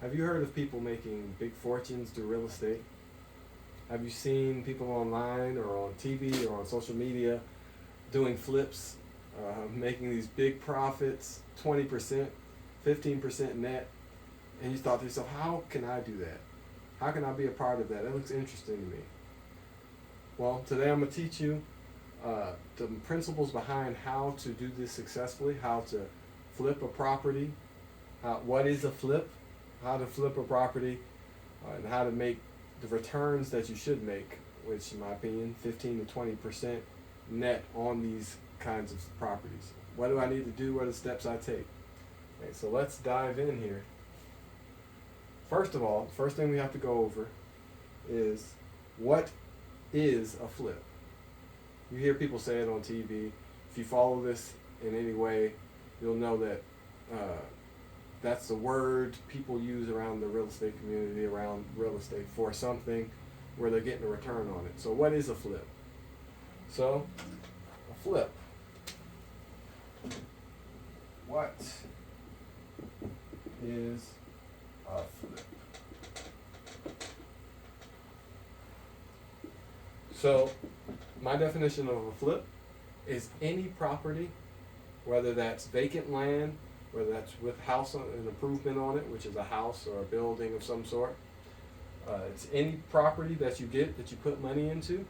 Have you heard of people making big fortunes through real estate? Have you seen people online or on TV or on social media doing flips, making these big profits, 20%, 15% net? And you thought to yourself, how can I do that? How can I be a part of that? That looks interesting to me. Well, today I'm going to teach you the principles behind how to do this successfully, how to flip a property, what is a flip, how to flip a property, and how to make the returns that you should make, which in my opinion, 15 to 20% net on these kinds of properties. What do I need to do? What are the steps I take? Okay, so let's dive in here. First of all, the first thing we have to go over is what is a flip? You hear people say it on TV. If you follow this in any way, you'll know that that's the word people use around the real estate community, around real estate for something where they're getting a return on it. So what is a flip? So a flip. What is a flip? So my definition of a flip is any property, whether that's vacant land, whether that's with house an improvement on it, which is a house or a building of some sort. It's any property that you get, that you put money into,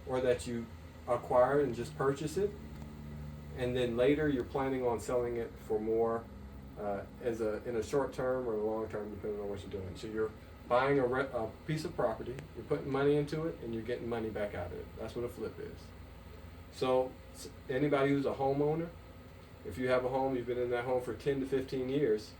or that you acquire and just purchase it, and then later you're planning on selling it for more in a short term or a long term, depending on what you're doing. So you're buying a piece of property, you're putting money into it, and you're getting money back out of it. That's what a flip is. So anybody who's a homeowner, if you have a home, you've been in that home for 10 to 15 years,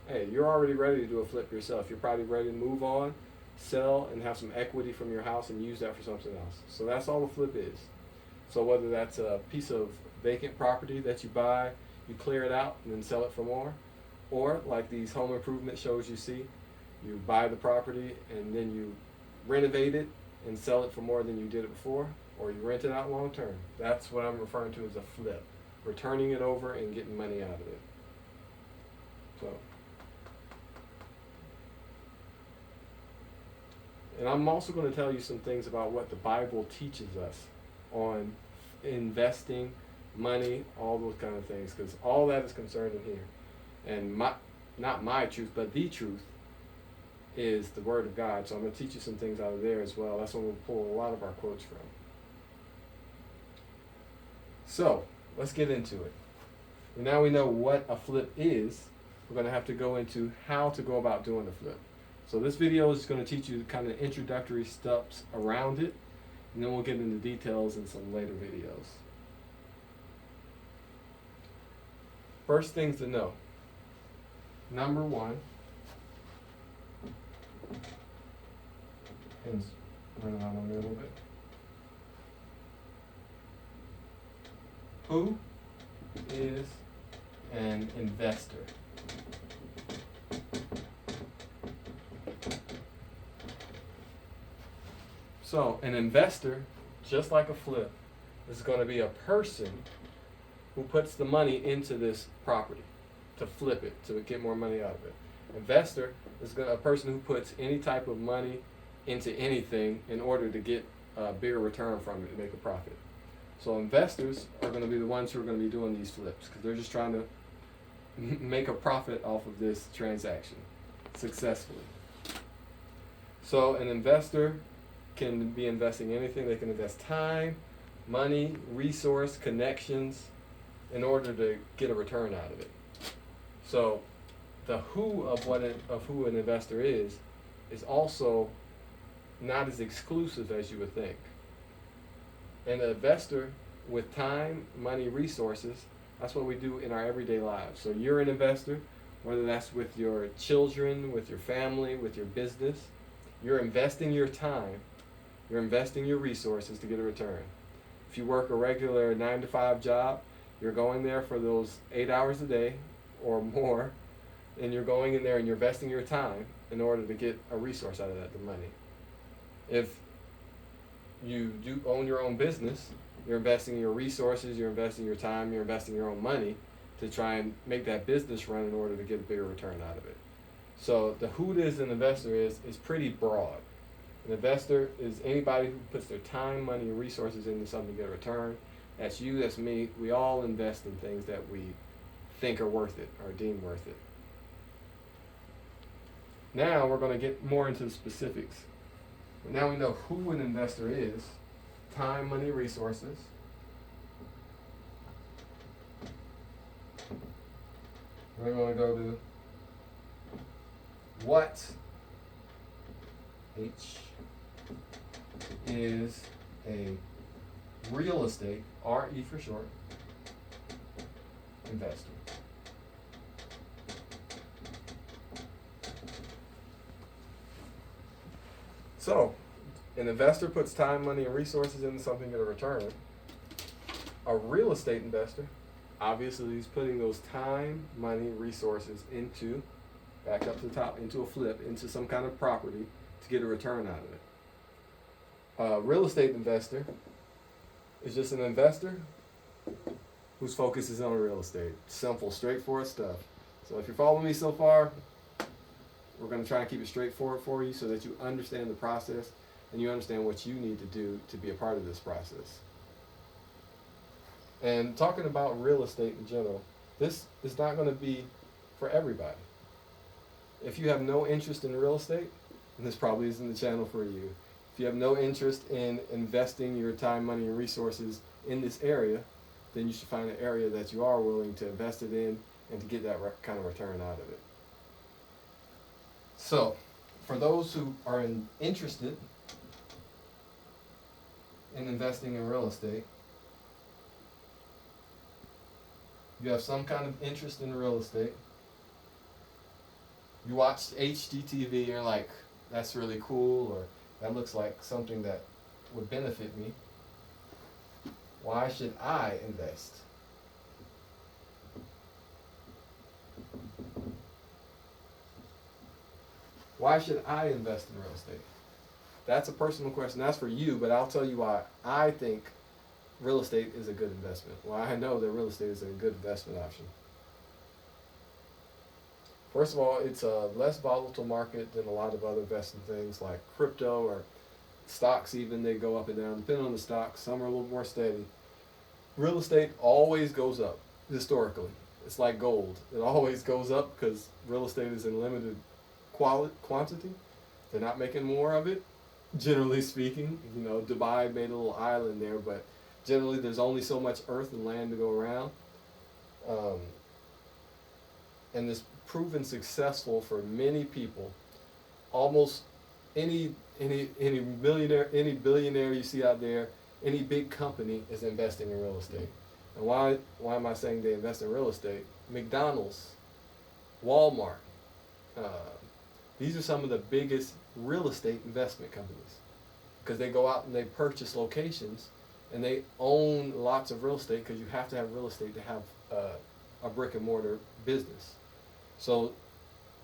hey, you're already ready to do a flip yourself. You're probably ready to move on, sell, and have some equity from your house and use that for something else. So that's all a flip is. So whether that's a piece of vacant property that you buy, you clear it out and then sell it for more, or like these home improvement shows you see, you buy the property and then you renovate it and sell it for more than you did it before, or you rent it out long term. That's what I'm referring to as a flip. Returning it over and getting money out of it. So, and I'm also going to tell you some things about what the Bible teaches us on investing, money, all those kind of things, because all that is concerned in here. And not my truth, but the truth is the Word of God. So I'm going to teach you some things out of there as well. That's where we'll pull a lot of our quotes from. So, let's get into it. Now we know what a flip is. We're going to have to go into how to go about doing a flip. So this video is going to teach you kind of introductory steps around it, and then we'll get into details in some later videos. First things to know. Number one, and running out on me a little bit. Who is an investor? So, an investor, just like a flip, is going to be a person who puts the money into this property to flip it, to get more money out of it. Investor is a person who puts any type of money into anything in order to get a bigger return from it, to make a profit. So investors are going to be the ones who are going to be doing these flips because they're just trying to make a profit off of this transaction successfully. So an investor can be investing anything. They can invest time, money, resource, connections in order to get a return out of it. So the who of who an investor is also not as exclusive as you would think. An investor with time, money, resources, that's what we do in our everyday lives. So you're an investor, whether that's with your children, with your family, with your business. You're investing your time, you're investing your resources to get a return. If you work a regular 9-to-5 job, you're going there for those 8 hours a day or more, and you're going in there and you're investing your time in order to get a resource out of that, the money. If you do own your own business, you're investing your resources, you're investing your time, you're investing your own money to try and make that business run in order to get a bigger return out of it. So the who does an investor is pretty broad. An investor is anybody who puts their time, money, and resources into something to get a return. That's you, that's me. We all invest in things that we think are worth it or deem worth it. Now we're going to get more into the specifics. Now we know who an investor is: time, money, resources. We're going to go to what H is a real estate, RE for short, investor. So, an investor puts time, money, and resources into something to get a return. A real estate investor, obviously, he's putting those time, money, resources into, back up to the top, into a flip, into some kind of property to get a return out of it. A real estate investor is just an investor whose focus is on real estate. Simple, straightforward stuff. So if you're following me so far, we're going to try to keep it straightforward for you so that you understand the process and you understand what you need to do to be a part of this process. And talking about real estate in general, this is not going to be for everybody. If you have no interest in real estate, this probably isn't the channel for you. If you have no interest in investing your time, money, and resources in this area, then you should find an area that you are willing to invest it in and to get that kind of return out of it. So, for those who are interested in investing in real estate, you have some kind of interest in real estate, you watched HGTV and you're like, that's really cool, or that looks like something that would benefit me. Why should I invest? Why should I invest in real estate? That's a personal question. That's for you, but I'll tell you why I think real estate is a good investment. Why I know that real estate is a good investment option. First of all, it's a less volatile market than a lot of other investing things like crypto or stocks even. They go up and down. Depending on the stock, some are a little more steady. Real estate always goes up, historically. It's like gold. It always goes up because real estate is in limited quantity. They're not making more of it, generally speaking. You know, Dubai made a little island there, but generally there's only so much earth and land to go around. And this proven successful for many people. Almost any millionaire, any billionaire you see out there, any big company is investing in real estate. And why am I saying they invest in real estate? McDonald's, Walmart, these are some of the biggest real estate investment companies because they go out and they purchase locations and they own lots of real estate because you have to have real estate to have a brick and mortar business. So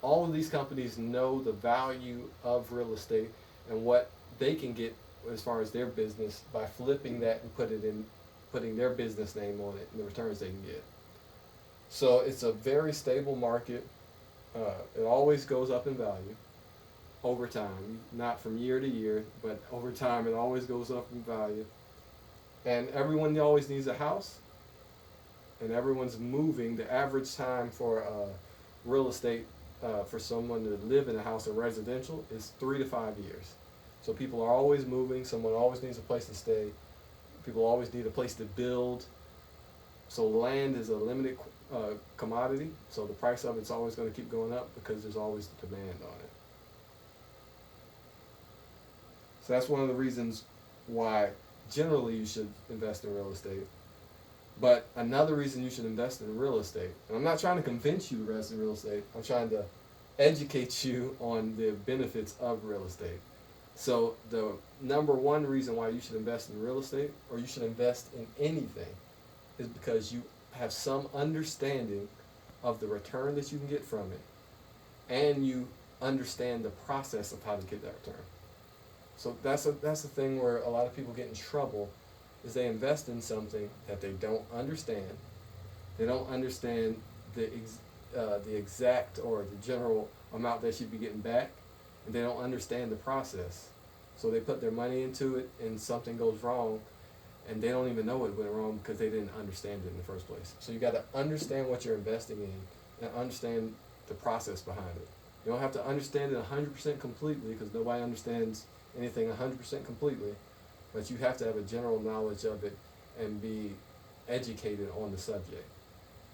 all of these companies know the value of real estate and what they can get as far as their business by flipping that and putting their business name on it and the returns they can get. So it's a very stable market. It always goes up in value over time, not from year to year, but over time it always goes up in value. And everyone always needs a house, and everyone's moving. The average time for real estate for someone to live in a house or residential is 3 to 5 years. So people are always moving. Someone always needs a place to stay. People always need a place to build. So land is a limited commodity. So the price of it's always going to keep going up because there's always the demand on it. So that's one of the reasons why generally you should invest in real estate. But another reason you should invest in real estate, and I'm not trying to convince you to invest in real estate, I'm trying to educate you on the benefits of real estate. So the number one reason why you should invest in real estate, or you should invest in anything, is because you have some understanding of the return that you can get from it, and you understand the process of how to get that return. So that's the thing where a lot of people get in trouble, is they invest in something that they don't understand. They don't understand the exact or the general amount they should be getting back, and they don't understand the process. So they put their money into it, and something goes wrong, and they don't even know it went wrong because they didn't understand it in the first place. So you got to understand what you're investing in and understand the process behind it. You don't have to understand it 100% completely because nobody understands anything 100% completely, but you have to have a general knowledge of it and be educated on the subject.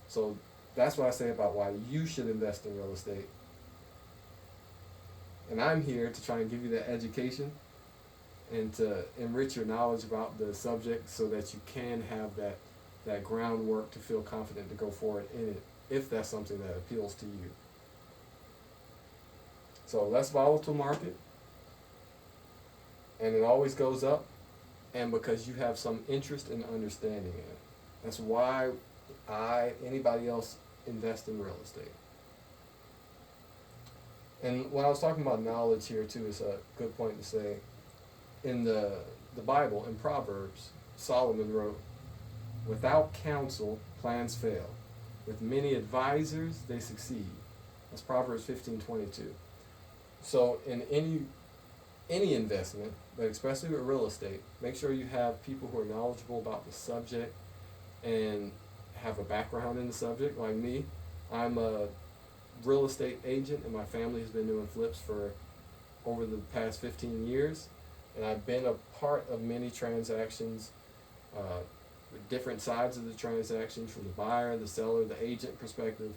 So that's what I say about why you should invest in real estate. And I'm here to try and give you that education and to enrich your knowledge about the subject so that you can have that groundwork to feel confident to go forward in it if that's something that appeals to you. So less volatile market, and it always goes up, and because you have some interest in understanding it. That's why anybody else invest in real estate. And when I was talking about knowledge here too, is a good point to say. In the Bible, in Proverbs, Solomon wrote, "Without counsel, plans fail. With many advisors, they succeed." That's Proverbs 15:22. So in any investment, but especially with real estate, make sure you have people who are knowledgeable about the subject and have a background in the subject. Like me, I'm a real estate agent, and my family has been doing flips for over the past 15 years. And I've been a part of many transactions, with different sides of the transaction, from the buyer, the seller, the agent perspective.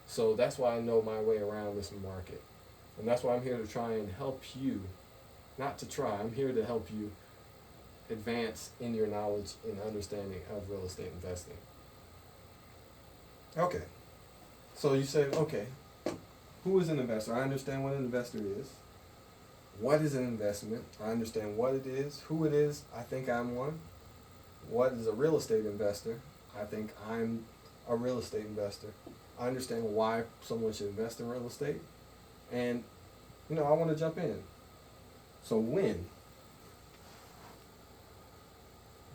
So that's why I know my way around this market. And that's why I'm here to try and help you. Not to try, I'm here to help you advance in your knowledge and understanding of real estate investing. Okay. So you say, okay, who is an investor? I understand what an investor is. What is an investment? I understand what it is, who it is. I think I'm one. What is a real estate investor? I think I'm a real estate investor. I understand why someone should invest in real estate. And, I want to jump in. So when?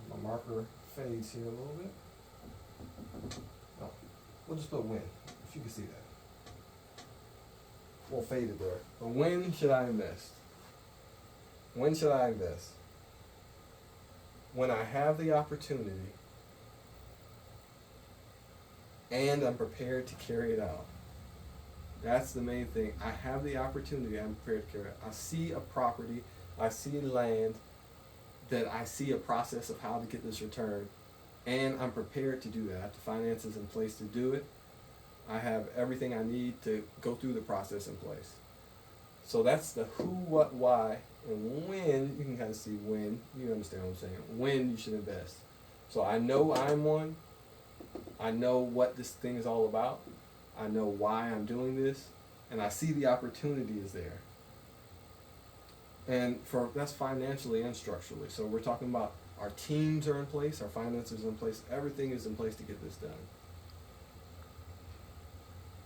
My marker fades here a little bit. No, we'll just put when, if you can see that. We'll fade it there. But when should I invest? When should I invest? When I have the opportunity and I'm prepared to carry it out. That's the main thing. I have the opportunity, I'm prepared to carry it. I see a property, I see land, that I see a process of how to get this return, and I'm prepared to do that. I have the finances in place to do it. I have everything I need to go through the process in place. So that's the who, what, why, and when. You can kind of see when. You understand what I'm saying. When you should invest. So I know I'm one. I know what this thing is all about. I know why I'm doing this. And I see the opportunity is there. And that's financially and structurally. So we're talking about our teams are in place, our finances are in place. Everything is in place to get this done.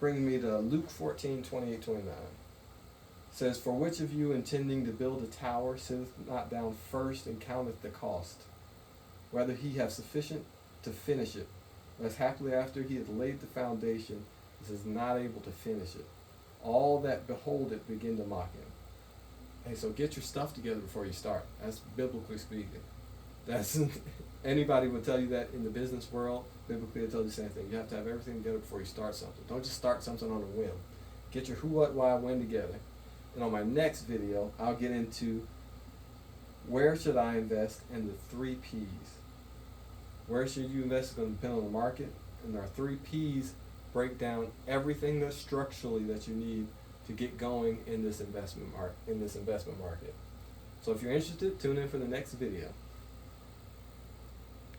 Bringing me to Luke 14:28-29. Says, "For which of you intending to build a tower sitteth not down first and counteth the cost, whether he have sufficient to finish it, lest happily after he hath laid the foundation, is not able to finish it. All that behold it begin to mock him." Hey, so get your stuff together before you start. That's biblically speaking. That's anybody would tell you that in the business world. Biblically, they'll tell you the same thing. You have to have everything together before you start something. Don't just start something on a whim. Get your who, what, why, when together. And on my next video, I'll get into where should I invest and the 3 P's. Where should you invest is going to depend on the market. And our 3 P's break down everything that's structurally that you need to get going in this investment market. So if you're interested, tune in for the next video.